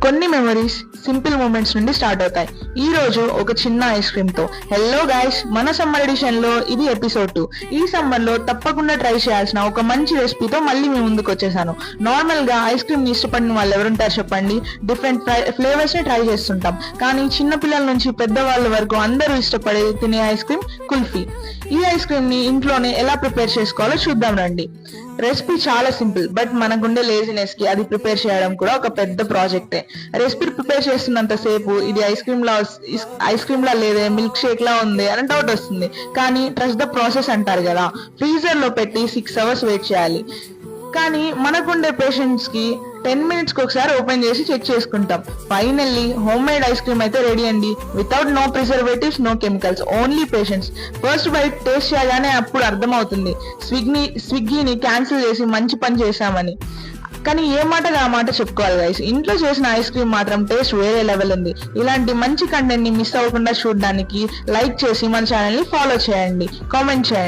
కొన్ని memories simple moments నుండి start అవుతాయి. ఈ రోజు ఒక చిన్న ఐస్ క్రీమ్ తో. హలో గైస్, మన సమ్మర్ ఎడిషన్ లో ఇది ఎపిసోడ్ 2. ఈ సమ్మర్ లో తప్పకుండా ట్రై చేయాల్సిన ఒక మంచి రెసిపీతో మళ్ళీ మీ ముందుకు వచ్చేసాను. నార్మల్ గా ఐస్ క్రీమ్ ని ఇష్టపడిన వాళ్ళు ఎవరుంటారు చెప్పండి? డిఫరెంట్ ఫ్లేవర్స్ ని ట్రై చేస్తుంటాం. కానీ చిన్న పిల్లల నుంచి పెద్దవాళ్ళ వరకు అందరూ ఇష్టపడే తినే ఐస్ క్రీమ్ కుల్ఫీ. ఈ ఐస్ క్రీమ్ ని ఇంట్లోనే ఎలా ప్రిపేర్ చేసుకోవాలో చూద్దాం రండి. రెసిపీ చాలా సింపుల్, బట్ మనకుండే లేజినెస్ కి అది ప్రిపేర్ చేయడం కూడా ఒక పెద్ద ప్రాజెక్టే. రెసిపీ ప్రిపేర్ చేస్తున్నంత సేపు ఇది ఐస్ క్రీమ్ లా లేదే, మిల్క్ షేక్ లా ఉంది అని డౌట్ వస్తుంది. కానీ ట్రస్ట్ ద ప్రాసెస్ అంటారు కదా. ఫ్రీజర్ లో పెట్టి 6 hours వెయిట్ చేయాలి. కానీ మనకుండే పేషెంట్స్ కి 10 minutes కి ఒకసారి ఓపెన్ చేసి చెక్ చేసుకుంటాం. Finally home made ice cream అయితే రెడీ అండి. Without no preservatives, no chemicals, only patience. First bite taste చేయగానే అప్పుడు అర్థమవుతుంది స్విగ్గీని క్యాన్సిల్ చేసి మంచి పని చేశామని. కానీ ఏ మాటగా ఆ మాట చెప్పుకోవాలి గైస్. ఇంట్లో చేసిన ఐస్ క్రీమ్ మాత్రం టేస్ట్ వేరే లెవెల్ ఉంది. ఇలాంటి మంచి కంటెంట్ ని మిస్ అవ్వకుండా చూడడానికి లైక్ చేసి మన ఛానల్ ని ఫాలో చేయండి, కామెంట్ చేయండి.